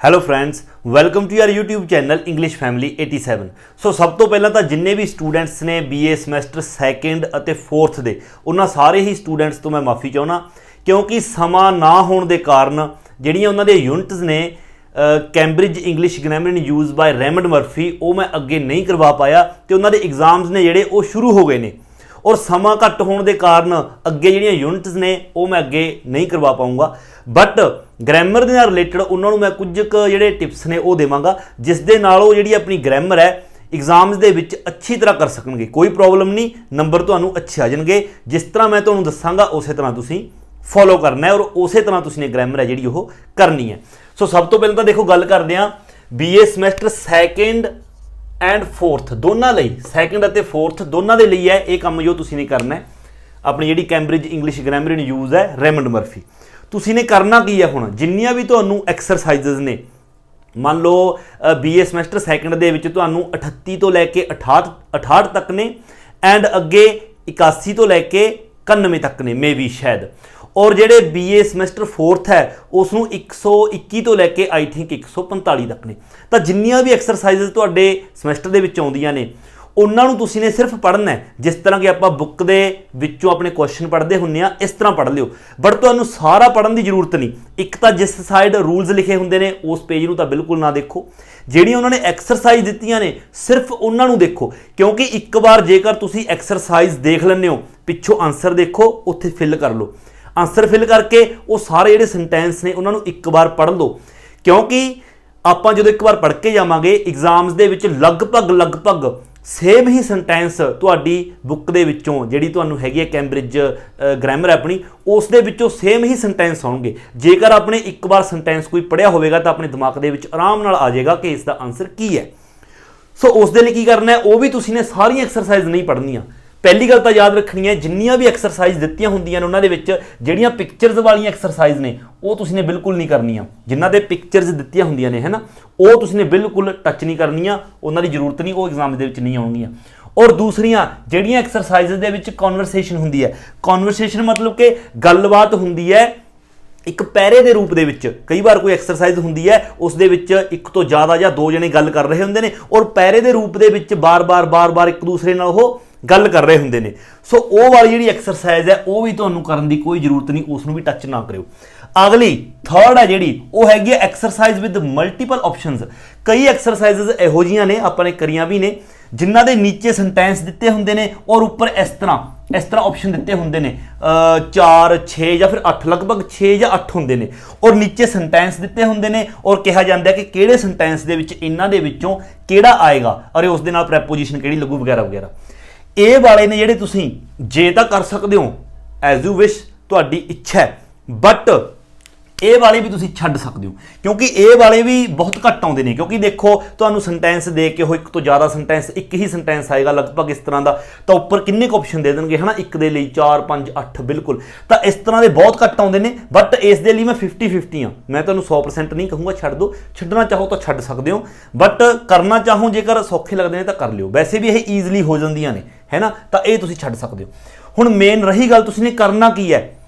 Hello friends, welcome to your YouTube channel English family 87। So ਸਭ ਤੋਂ ਪਹਿਲਾਂ ਤਾਂ ਜਿੰਨੇ ਵੀ ਸਟੂਡੈਂਟਸ ਨੇ BA ਸਮੈਸਟਰ 2nd ਅਤੇ 4th ਦੇ ਉਹਨਾਂ ਸਾਰੇ ਹੀ ਸਟੂਡੈਂਟਸ ਤੋਂ ਮੈਂ ਮਾਫੀ ਚਾਹੁੰਦਾ ਕਿਉਂਕਿ ਸਮਾਂ ਨਾ ਹੋਣ ਦੇ ਕਾਰਨ ਜਿਹੜੀਆਂ ਉਹਨਾਂ ਦੇ ਯੂਨਿਟਸ ਨੇ Cambridge English grammar in use by Raymond Murphy ਉਹ ਮੈਂ ਅੱਗੇ ਨਹੀਂ ਕਰਵਾ ਪਾਇਆ ਤੇ ਉਹਨਾਂ ਦੇ ਐਗਜ਼ਾਮਸ ਨੇ ਜਿਹੜੇ ਉਹ ਸ਼ੁਰੂ ਹੋ ਗਏ ਨੇ और समा घट होने के कारण अगे जिहड़ियां यूनिट्स ने वो मैं अगे नहीं करवा पाऊँगा बट ग्रैमर दे नाल रिलेटेड उन्होंने मैं कुछ जिहड़े टिप्स ने वो देवांगा जिस दे नाल वो जिहड़ी अपनी ग्रैमर है एग्जाम्स दे विच अच्छी तरह कर सकणगे। कोई प्रॉब्लम नहीं, नंबर तुहानूं अच्छे आ जाणगे। जिस तरह मैं तुहानूं दस्सांगा उस तरह तुसीं फॉलो करना है और उस तरह तुसीं ग्रैमर है जिहड़ी वो करनी है। सो सब तो पहले तो देखो गल करदे हां BA semester 2nd and 4th दोनों ਲਈ 2nd ਅਤੇ 4th दोनों ਦੇ ਲਈ ਹੈ ਇਹ ਕੰਮ ਜੋ ਤੁਸੀਂ ਨੇ ਕਰਨਾ ਹੈ। ਆਪਣੀ ਜਿਹੜੀ Cambridge English grammar in use ਹੈ ਰੈਮੰਡ ਮਰਫੀ ਤੁਸੀਂ ਨੇ ਕਰਨਾ ਕੀ ਹੈ। ਹੁਣ ਜਿੰਨੀਆਂ ਵੀ ਤੁਹਾਨੂੰ ਐਕਸਰਸਾਈਜ਼ਸ ਨੇ ਮੰਨ ਲਓ BA ਸਮੈਸਟਰ 2nd ਦੇ ਵਿੱਚ ਤੁਹਾਨੂੰ 38 ਤੋਂ ਲੈ ਕੇ 68 ਤੱਕ ਨੇ ਐਂਡ ਅੱਗੇ 81 ਤੋਂ ਲੈ ਕੇ 91 ਤੱਕ ਨੇ मे बी शायद और ਜਿਹੜੇ BA ਸਮੈਸਟਰ 4th ਹੈ ਉਸ ਨੂੰ 121 ਤੋਂ ਲੈ ਕੇ आई थिंक 145 ਤੱਕ ਨੇ। ਤਾਂ ਜਿੰਨੀਆਂ ਵੀ ਐਕਸਰਸਾਈਜ਼ਸ ਤੁਹਾਡੇ ਸਮੈਸਟਰ ਦੇ ਵਿੱਚ ਆਉਂਦੀਆਂ ਨੇ ਉਹਨਾਂ ਨੂੰ ਤੁਸੀਂ ਨੇ ਸਿਰਫ ਪੜ੍ਹਨਾ ਹੈ ਜਿਸ ਤਰ੍ਹਾਂ ਕਿ ਆਪਾਂ ਬੁੱਕ ਦੇ ਵਿੱਚੋਂ ਆਪਣੇ ਕੁਐਸਚਨ ਪੜ੍ਹਦੇ ਹੁੰਦੇ ਆ ਇਸ ਤਰ੍ਹਾਂ ਪੜ੍ਹ ਲਿਓ। ਬਟ ਤੁਹਾਨੂੰ ਸਾਰਾ ਪੜ੍ਹਨ ਦੀ ਜ਼ਰੂਰਤ ਨਹੀਂ। ਇੱਕ ਤਾਂ ਜਿਸ ਸਾਈਡ ਰੂਲਸ ਲਿਖੇ ਹੁੰਦੇ ਨੇ ਉਸ ਪੇਜ ਨੂੰ ਤਾਂ ਬਿਲਕੁਲ ਨਾ ਦੇਖੋ, ਜਿਹੜੀਆਂ ਉਹਨਾਂ ਨੇ ਐਕਸਰਸਾਈਜ਼ ਦਿੱਤੀਆਂ ਨੇ ਸਿਰਫ ਉਹਨਾਂ ਨੂੰ ਦੇਖੋ ਕਿਉਂਕਿ ਇੱਕ ਵਾਰ ਜੇਕਰ ਤੁਸੀਂ ਐਕਸਰਸਾਈਜ਼ ਦੇਖ ਲੈਂਦੇ ਹੋ ਪਿੱਛੋਂ ਆਨਸਰ ਦੇਖੋ ਉੱਥੇ ਫਿਲ ਕਰ ਲਓ। आंसर फिल करके वो सारे ਜਿਹੜੇ सेंटेंस ने उन्होंने एक बार पढ़ लो क्योंकि ਆਪਾਂ ਜਦੋਂ ਇੱਕ ਵਾਰ ਪੜ੍ਹ ਕੇ ਜਾਵਾਂਗੇ ਐਗਜ਼ਾਮਸ ਦੇ ਵਿੱਚ ਲਗਭਗ ਸੇਮ ਹੀ ਸੈਂਟੈਂਸ ਤੁਹਾਡੀ ਬੁੱਕ ਦੇ ਵਿੱਚੋਂ ਜਿਹੜੀ ਤੁਹਾਨੂੰ ਹੈਗੀ ਹੈ ਕੈਂਬਰਿਜ ਗ੍ਰਾਮਰ ਆਪਣੀ ਉਸ ਦੇ ਵਿੱਚੋਂ ਸੇਮ ਹੀ ਸੈਂਟੈਂਸ ਆਉਣਗੇ। ਜੇਕਰ ਆਪਣੇ ਇੱਕ ਵਾਰ ਸੈਂਟੈਂਸ ਕੋਈ ਪੜ੍ਹਿਆ ਹੋਵੇਗਾ ਤਾਂ ਆਪਣੇ ਦਿਮਾਗ ਦੇ ਵਿੱਚ ਆਰਾਮ ਨਾਲ ਆ ਜਾਏਗਾ ਕਿ ਇਸ ਦਾ ਆਨਸਰ ਕੀ ਹੈ। ਸੋ ਉਸ ਦੇ ਲਈ ਕੀ ਕਰਨਾ ਹੈ ਉਹ ਵੀ ਤੁਸੀਂ ਨੇ ਸਾਰੀਆਂ ਐਕਸਰਸਾਈਜ਼ ਨਹੀਂ ਪੜ੍ਹਨੀਆਂ। पहली गल तो याद रखनी है जिन्नियां भी एक्सरसाइज दित्तियां होंदियां ने उन्हां दे विच जिहड़ियां पिक्चर्स वालियां एक्सरसाइज ने वो तुसीं ने बिल्कुल नहीं करनियां। जिन्हां दे पिक्चर्स दित्तियां होंदियां ने है ना वो तुसीं ने बिल्कुल टच नहीं करनियां, उन्हां दी जरूरत नहीं, वो एग्जाम दे विच नहीं आउणगीआं। और दूसरियां जिहड़ियां एक्सरसाइज दे विच कॉन्वरसेशन हुंदी है, कॉन्वरसेशन मतलब कि गलबात हुंदी है एक पैरे के रूप के। कई बार कोई एक्सरसाइज होंगी है उस एक तो ज़्यादा या दो जने गल कर रहे होंगे ने और पैरे के रूप के बार बार एक दूसरे नाल वो गल कर रहे होंगे ने। सो वो वाली जी एक्सरसाइज है वो भी तुहानूं करन दी कोई जरूरत नहीं, उसनूं भी टच ना करियो। अगली थर्ड है जी वो हैगी एक्सरसाइज विद मल्टीपल ऑप्शनस। कई एक्सरसाइज इहो जिहियां ने आपां ने करियां भी ने जिन्हां दे नीचे सेंटेंस दिते हुंदे ने और उपर इस तरह ऑप्शन दिते हुंदे ने 4 6 या फिर 8 लगभग 6 या 8 हुंदे ने और नीचे सेंटेंस दिते हुंदे ने और कहा जाता है कि किहड़े सेंटेंस दे विच इन्हां दे विचों किहड़ा आएगा और उस दे नाल प्रैपोजिशन किहड़ी लगू वगैरह वगैरह। ਇਹ ਵਾਲੇ ਨੇ ਜਿਹੜੇ ਤੁਸੀਂ ਜੇ ਤਾਂ ਕਰ ਸਕਦੇ ਹੋ ਐਜ਼ ਯੂ ਵਿਸ਼ ਤੁਹਾਡੀ ਇੱਛਾ ਹੈ ਬਟ ਇਹ ਵਾਲੇ ਵੀ ਤੁਸੀਂ ਛੱਡ ਸਕਦੇ ਹੋ ਕਿਉਂਕਿ ਇਹ ਵਾਲੇ ਵੀ ਬਹੁਤ ਘੱਟ ਆਉਂਦੇ ਨੇ। ਕਿਉਂਕਿ ਦੇਖੋ ਤੁਹਾਨੂੰ ਸੈਂਟੈਂਸ ਦੇ ਕੇ ਉਹ ਇੱਕ ਤੋਂ ਜ਼ਿਆਦਾ ਸੈਂਟੈਂਸ ਇੱਕ ਹੀ ਸੈਂਟੈਂਸ ਆਏਗਾ ਲਗਭਗ ਇਸ ਤਰ੍ਹਾਂ ਦਾ ਤਾਂ ਉੱਪਰ ਕਿੰਨੇ ਕੁ ਆਪਸ਼ਨ ਦੇ ਦੇਣਗੇ ਹੈ ਨਾ ਇੱਕ ਦੇ ਲਈ 4 5 8 ਬਿਲਕੁਲ। ਤਾਂ ਇਸ ਤਰ੍ਹਾਂ ਦੇ ਬਹੁਤ ਘੱਟ ਆਉਂਦੇ ਨੇ ਬਟ ਇਸ ਦੇ ਲਈ ਮੈਂ 50-50 ਹਾਂ। ਮੈਂ ਤੁਹਾਨੂੰ 100% ਨਹੀਂ ਕਹੂੰਗਾ ਛੱਡ ਦਿਓ, ਛੱਡਣਾ ਚਾਹੋ ਤਾਂ ਛੱਡ ਸਕਦੇ ਹੋ ਬਟ ਕਰਨਾ ਚਾਹੋ ਜੇਕਰ ਸੌਖੇ ਲੱਗਦੇ ਨੇ ਤਾਂ ਕਰ ਲਿਓ। ਵੈਸੇ ਵੀ ਇਹ ਈਜ਼ਲੀ ਹੋ ਜਾਂਦੀਆਂ ਨੇ है ना तो ये तुसीं छड्ड सकदे हो। हुण मेन रही गल तुसीं ने करना की है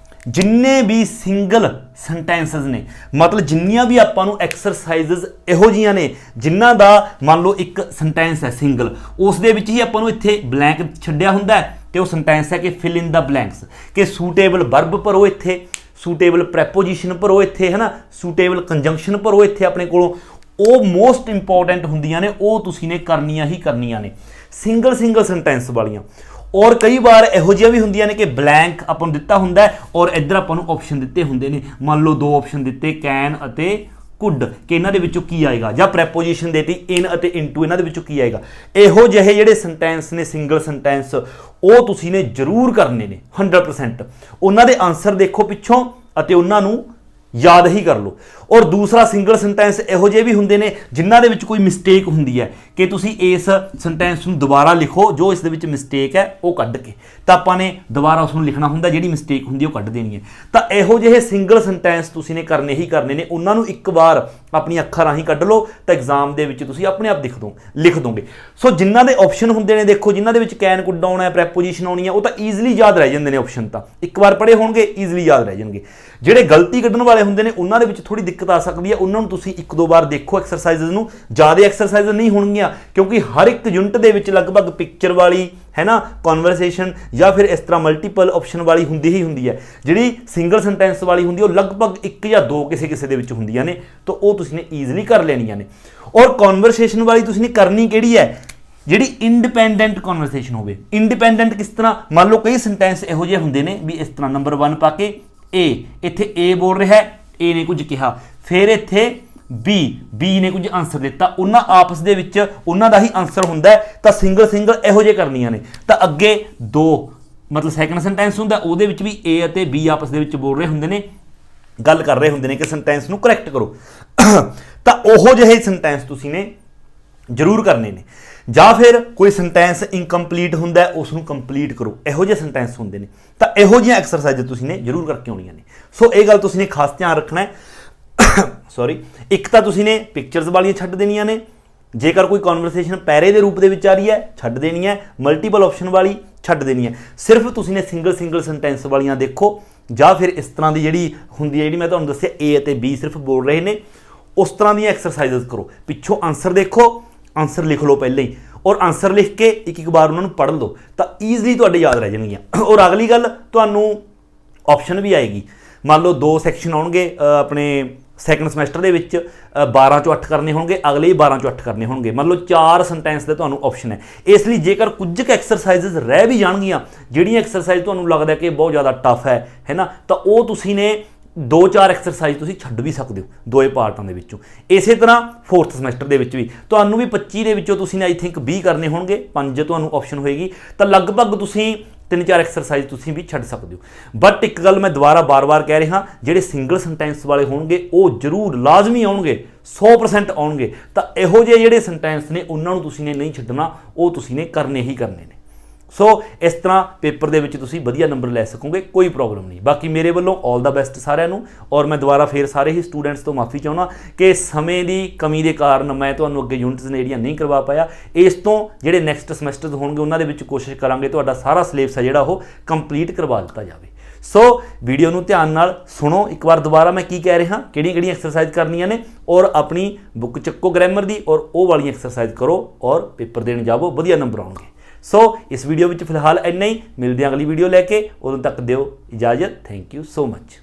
जिन्ने भी सिंगल सेंटेंसेस ने मतलब जिन्नियां भी आपां नूं एक्सरसाइजेस इहो जिहियां ने जिन्हां दा मान लो एक सेंटेंस है सिंगल उस दे विच ही आपां नूं इत्थे ब्लैंक छड्डिया हुंदा है ते वो सेंटेंस है कि फिल इन द ब्लैंक्स कि सूटेबल वर्ब भरो इत्थे, सूटेबल प्रैपोजिशन भरो इत्थे है ना, सूटेबल कंजंक्शन भरो इत्थे अपने कोलों। वो मोस्ट इंपॉर्टेंट हुंदियां ने वो तुसीं ने करनियां ही करनियां ने सिंगल सेंटेंस वालियां। और कई बार इहो जिहियां भी हुंदियां ने कि ब्लैंक आपां नूं दित्ता हुंदा है और इधर आपां नूं ऑप्शन दित्ते हुंदे ने मान लो 2 ऑप्शन दित्ते कैन अते कुड कि इन्हां दे विचों की आएगा ਜਾਂ प्रैपोजिशन देती इन अते इनटू इन्हां दे विचों की आएगा। इहो ਜਿਹੇ ਜਿਹੜੇ सेंटेंस ने सिंगल सेंटेंस ਉਹ ਤੁਸੀਂ ਨੇ ਜ਼ਰੂਰ ਕਰਨੇ ਨੇ 100%। ਉਹਨਾਂ ਦੇ ਆਨਸਰ ਦੇਖੋ ਪਿੱਛੋਂ ਅਤੇ ਉਹਨਾਂ ਨੂੰ याद ही कर लो। और दूसरा सिंगल सेंटेंस इहो ਜਿਹੇ भी हुंदे ने जिन्हां दे विच कोई मिसटेक हुंदी है कि तुसीं इस सेंटेंस नूं दोबारा लिखो जो इस दे विच मिसटेक है वो कढ के ਤਾਂ ਆਪਾਂ ਨੇ ਦੁਬਾਰਾ ਉਸ ਨੂੰ ਲਿਖਣਾ ਹੁੰਦਾ ਜਿਹੜੀ ਮਿਸਟੇਕ ਹੁੰਦੀ ਉਹ ਕੱਢ ਦੇਣੀ ਹੈ। ਤਾਂ ਇਹੋ ਜਿਹੇ ਸਿੰਗਲ ਸੈਂਟੈਂਸ ਤੁਸੀਂ ਨੇ ਕਰਨੇ ਹੀ ਕਰਨੇ ਨੇ ਉਹਨਾਂ ਨੂੰ ਇੱਕ ਵਾਰ ਆਪਣੀ ਅੱਖਾਂ ਰਾਹੀਂ ਕੱਢ ਲਓ ਤਾਂ ਐਗਜ਼ਾਮ ਦੇ ਵਿੱਚ ਤੁਸੀਂ ਆਪਣੇ ਆਪ ਲਿਖ ਦੋਗੇ। ਸੋ ਜਿਨ੍ਹਾਂ ਦੇ ਆਪਸ਼ਨ ਹੁੰਦੇ ਨੇ ਦੇਖੋ ਜਿਨ੍ਹਾਂ ਦੇ ਵਿੱਚ ਕੈਨ ਕੁਡ ਆਉਣਾ ਹੈ ਪ੍ਰੈਪੋਜੀਸ਼ਨ ਆਉਣੀ ਹੈ ਉਹ ਤਾਂ ਈਜ਼ੀਲੀ ਯਾਦ ਰਹਿ ਜਾਂਦੇ ਨੇ ਆਪਸ਼ਨ ਤਾਂ ਇੱਕ ਵਾਰ ਪੜ੍ਹੇ ਹੋਣਗੇ ਈਜ਼ੀਲੀ ਯਾਦ ਰਹਿ ਜਾਣਗੇ। ਜਿਹੜੇ ਗਲਤੀ ਕੱਢਣ ਵਾਲੇ ਹੁੰਦੇ ਨੇ ਉਹਨਾਂ ਦੇ ਵਿੱਚ ਥੋੜੀ ਦਿੱਕਤ ਆ ਸਕਦੀ ਹੈ, ਉਹਨਾਂ ਨੂੰ ਤੁਸੀਂ ਇੱਕ ਦੋ ਵਾਰ ਦੇਖੋ ਐਕਸਰਸਾਈਜ਼ਸ ਨੂੰ, ਜ਼ਿਆਦਾ ਐਕਸਰਸਾਈਜ਼ ਨਹੀਂ ਹੋਣਗੀਆਂ ਕਿਉਂਕਿ ਹਰ ਇੱਕ ਯੂਨਿਟ ਦੇ ਵਿੱਚ ਲਗਭਗ ਪਿਕਚਰ ਵਾਲੀ ਹੈ ਨਾ, ਕਨਵਰਸੇਸ਼ਨ ਜਾਂ ਫਿਰ ਇਸ ਤਰ੍ਹਾਂ ਮਲਟੀਪਲ ਆਪਸ਼ਨ ਵਾਲੀ ਹੁੰਦੀ ਹੀ ਹੁੰਦੀ ਹੈ। ਜਿਹੜੀ ਸਿੰਗਲ ਸੈਂਟੈਂਸ ਵਾਲੀ ਹੁੰਦੀ ਉਹ ਲਗਭਗ ਇੱਕ ਜਾਂ ਦੋ ਕਿਸੇ ਦੇ ਵਿੱਚ ਹੁੰਦੀਆਂ ਨੇ, ਤਾਂ ਉਹ ਤੁਸੀਂ ਨੇ ਈਜ਼ੀਲੀ ਕਰ ਲੈਣੀਆਂ ਨੇ। ਔਰ ਕਨਵਰਸੇਸ਼ਨ ਵਾਲੀ ਤੁਸੀਂ ਨੇ ਕਰਨੀ ਕਿਹੜੀ ਹੈ, ਜਿਹੜੀ ਇੰਡੀਪੈਂਡੈਂਟ ਕਨਵਰਸੇਸ਼ਨ ਹੋਵੇ। ਇੰਡੀਪੈਂਡੈਂਟ ਕਿਸ ਤਰ੍ਹਾਂ, ਮੰਨ ਲਓ ਕਈ ਸੈਂਟੈਂਸ ਇਹੋ ਜਿਹੇ ਹੁੰਦੇ ਨੇ ਵੀ ਇਸ ਤਰ੍ਹਾਂ ਨੰਬਰ 1 ਪਾ ਕੇ ਏ, ਇੱਥੇ ਏ ਬੋਲ ਰਿਹਾ ਹੈ, ਏ ਨੇ ਕੁਝ ਕਿਹਾ, ਫਿਰ ਇੱਥੇ ਬੀ ਨੇ ਕੁਝ ਆਨਸਰ ਦਿੱਤਾ, ਉਹਨਾਂ ਆਪਸ ਦੇ ਵਿੱਚ ਉਹਨਾਂ ਦਾ ਹੀ ਆਨਸਰ ਹੁੰਦਾ ਹੈ, ਤਾਂ ਸਿੰਗਲ ਇਹੋ ਜਿਹੇ ਕਰਨੀਆਂ ਨੇ। ਤਾਂ ਅੱਗੇ ਦੋ ਮਤਲਬ ਸੈਕੰਡ ਸੈਂਟੈਂਸ ਹੁੰਦਾ, ਉਹਦੇ ਵਿੱਚ ਵੀ ਏ ਅਤੇ ਬੀ ਆਪਸ ਦੇ ਵਿੱਚ ਬੋਲ ਰਹੇ ਹੁੰਦੇ ਨੇ, ਗੱਲ ਕਰ ਰਹੇ ਹੁੰਦੇ ਨੇ ਕਿ ਸੈਂਟੈਂਸ ਨੂੰ ਕਰੈਕਟ ਕਰੋ। ਤਾਂ ਉਹੋ ਜਿਹੇ ਸੈਂਟੈਂਸ ਤੁਸੀਂ ਨੇ ਜ਼ਰੂਰ ਕਰਨੇ ਨੇ। ਜਾਂ ਫਿਰ ਕੋਈ ਸੈਂਟੈਂਸ ਇਨਕੰਪਲੀਟ ਹੁੰਦਾ ਉਸ ਨੂੰ ਕੰਪਲੀਟ ਕਰੋ, ਇਹੋ ਜਿਹੇ ਸੈਂਟੈਂਸ ਹੁੰਦੇ ਨੇ। ਤਾਂ ਇਹੋ ਜਿਹੀਆਂ ਐਕਸਰਸਾਈਜ਼ ਤੁਸੀਂ ਨੇ ਜ਼ਰੂਰ ਕਰਕੇ ਆਉਣੀਆਂ ਨੇ। ਸੋ ਇਹ ਗੱਲ ਤੁਸੀਂ ਨੇ ਖਾਸ ਧਿਆਨ ਰੱਖਣਾ ਹੈ। ਸੌਰੀ, ਇੱਕ ਤਾਂ ਤੁਸੀਂ ਨੇ ਪਿਕਚਰਸ ਵਾਲੀਆਂ ਛੱਡ ਦੇਣੀਆਂ ਨੇ, ਜੇਕਰ ਕੋਈ ਕਨਵਰਸੇਸ਼ਨ ਪੈਰੇ ਦੇ ਰੂਪ ਦੇ ਵਿੱਚ ਆ ਰਹੀ ਹੈ ਛੱਡ ਦੇਣੀ ਹੈ, ਮਲਟੀਪਲ ਆਪਸ਼ਨ ਵਾਲੀ ਛੱਡ ਦੇਣੀ ਹੈ। ਸਿਰਫ ਤੁਸੀਂ ਨੇ ਸਿੰਗਲ ਸੈਂਟੈਂਸ ਵਾਲੀਆਂ ਦੇਖੋ, ਜਾਂ ਫਿਰ ਇਸ ਤਰ੍ਹਾਂ ਦੀ ਜਿਹੜੀ ਹੁੰਦੀ ਹੈ, ਜਿਹੜੀ ਮੈਂ ਤੁਹਾਨੂੰ ਦੱਸਿਆ ਏ ਅਤੇ ਬੀ ਸਿਰਫ ਬੋਲ ਰਹੇ ਨੇ, ਉਸ ਤਰ੍ਹਾਂ ਦੀਆਂ ਐਕਸਰਸਾਈਜ਼ਸ ਕਰੋ। ਪਿੱਛੋਂ ਆਨਸਰ ਦੇਖੋ, ਆਨਸਰ ਲਿਖ ਲਓ ਪਹਿਲਾਂ ਹੀ, ਔਰ ਆਨਸਰ ਲਿਖ ਕੇ ਇੱਕ ਵਾਰ ਉਹਨਾਂ ਨੂੰ ਪੜ੍ਹ ਲਓ, ਤਾਂ ਈਜ਼ਲੀ ਤੁਹਾਡੇ ਯਾਦ ਰਹਿ ਜਾਣਗੀਆਂ। ਔਰ ਅਗਲੀ ਗੱਲ, ਤੁਹਾਨੂੰ ਆਪਸ਼ਨ ਵੀ ਆਏਗੀ। ਮੰਨ ਲਓ 2 ਸੈਕਸ਼ਨ ਆਉਣਗੇ ਆਪਣੇ ਸੈਕੰਡ ਸਮੈਸਟਰ ਦੇ ਵਿੱਚ, 12 ਚੋਂ 8 ਕਰਨੇ ਹੋਣਗੇ, ਅਗਲੇ ਹੀ 12 ਚੋਂ 8 ਕਰਨੇ ਹੋਣਗੇ। ਮੰਨ ਲਓ 4 ਸੈਂਟੈਂਸ ਦੇ ਤੁਹਾਨੂੰ ਆਪਸ਼ਨ ਹੈ। ਇਸ ਲਈ ਜੇਕਰ ਕੁਝ ਕੁ ਐਕਸਰਸਾਈਜ਼ਸ ਰਹਿ ਵੀ ਜਾਣਗੀਆਂ, ਜਿਹੜੀਆਂ ਐਕਸਰਸਾਈਜ਼ ਤੁਹਾਨੂੰ ਲੱਗਦਾ ਕਿ ਬਹੁਤ ਜ਼ਿਆਦਾ ਟਫ ਹੈ ਨਾ, ਤਾਂ ਉਹ ਤੁਸੀਂ ਨੇ 2-4 ਐਕਸਰਸਾਈਜ਼ ਤੁਸੀਂ ਛੱਡ ਵੀ ਸਕਦੇ ਹੋ ਦੋਏ ਪਾਰਟਾਂ ਦੇ ਵਿੱਚੋਂ। ਇਸੇ ਤਰ੍ਹਾਂ 4th ਸਮੈਸਟਰ ਦੇ ਵਿੱਚ ਵੀ ਤੁਹਾਨੂੰ ਵੀ 25 ਦੇ ਵਿੱਚੋਂ ਤੁਸੀਂ ਨੇ ਆਈ ਥਿੰਕ 20 ਕਰਨੇ ਹੋਣਗੇ, 5 ਤੁਹਾਨੂੰ ਆਪਸ਼ਨ ਹੋਏਗੀ, ਤਾਂ ਲਗਭਗ ਤੁਸੀਂ 3-4 ਐਕਸਰਸਾਈਜ਼ ਤੁਸੀਂ ਵੀ ਛੱਡ ਸਕਦੇ ਹੋ। ਬਟ ਇੱਕ ਗੱਲ ਮੈਂ ਦੁਬਾਰਾ ਬਾਰ-ਬਾਰ ਕਹਿ ਰਿਹਾ, ਜਿਹੜੇ ਸਿੰਗਲ ਸੈਂਟੈਂਸ ਵਾਲੇ ਹੋਣਗੇ ਉਹ ਜ਼ਰੂਰ ਲਾਜ਼ਮੀ ਆਉਣਗੇ, 100% ਆਉਣਗੇ। ਤਾਂ ਇਹੋ ਜਿਹੇ ਜਿਹੜੇ ਸੈਂਟੈਂਸ ਨੇ ਉਹਨਾਂ ਨੂੰ ਤੁਸੀਂ ਨੇ ਨਹੀਂ ਛੱਡਣਾ, ਉਹ ਤੁਸੀਂ ਨੇ ਕਰਨੇ ਹੀ ਕਰਨੇ ਨੇ। ਸੋ ਇਸ ਤਰ੍ਹਾਂ ਪੇਪਰ ਦੇ ਵਿੱਚ ਤੁਸੀਂ ਵਧੀਆ ਨੰਬਰ ਲੈ ਸਕੋਗੇ, ਕੋਈ ਪ੍ਰੋਬਲਮ ਨਹੀਂ। ਬਾਕੀ ਮੇਰੇ ਵੱਲੋਂ ਆਲ ਦਾ ਬੈਸਟ ਸਾਰਿਆਂ ਨੂੰ। ਔਰ ਮੈਂ ਦੁਬਾਰਾ ਫੇਰ ਸਾਰੇ ਹੀ ਸਟੂਡੈਂਟਸ ਤੋਂ ਮਾਫੀ ਚਾਹੁੰਦਾ ਕਿ ਸਮੇਂ ਦੀ ਕਮੀ ਦੇ ਕਾਰਨ ਮੈਂ ਤੁਹਾਨੂੰ ਅੱਗੇ ਯੂਨਿਟਸ ਨੇ ਜਿਹੜੀਆਂ ਨਹੀਂ ਕਰਵਾ ਪਾਇਆ। ਇਸ ਤੋਂ ਜਿਹੜੇ ਨੈਕਸਟ ਸਮੈਸਟਰਸ ਹੋਣਗੇ ਉਹਨਾਂ ਦੇ ਵਿੱਚ ਕੋਸ਼ਿਸ਼ ਕਰਾਂਗੇ ਤੁਹਾਡਾ ਸਾਰਾ ਸਿਲੇਬਸ ਹੈ ਜਿਹੜਾ ਉਹ ਕੰਪਲੀਟ ਕਰਵਾ ਦਿੱਤਾ ਜਾਵੇ। ਸੋ ਵੀਡੀਓ ਨੂੰ ਧਿਆਨ ਨਾਲ ਸੁਣੋ ਇੱਕ ਵਾਰ ਦੁਬਾਰਾ, ਮੈਂ ਕੀ ਕਹਿ ਰਿਹਾ, ਕਿਹੜੀਆਂ ਐਕਸਰਸਾਈਜ਼ ਕਰਨੀਆਂ ਨੇ, ਔਰ ਆਪਣੀ ਬੁੱਕ ਚੱਕੋ ਗ੍ਰਾਮਰ ਦੀ, ਔਰ ਉਹ ਵਾਲੀਆਂ ਐਕਸਰਸਾਈਜ਼ ਕਰੋ, ਔਰ ਪੇਪਰ ਦੇਣ ਜਾਵੋ, ਵਧੀਆ ਨੰਬਰ ਆਉਣਗੇ। ਸੋ ਇਸ ਵੀਡੀਓ ਵਿੱਚ ਫਿਲਹਾਲ ਇੰਨਾ ਹੀ, ਮਿਲਦੇ ਹਾਂ ਅਗਲੀ ਵੀਡੀਓ ਲੈ ਕੇ, ਉਦੋਂ ਤੱਕ ਦਿਓ ਇਜਾਜ਼ਤ। Thank you so much.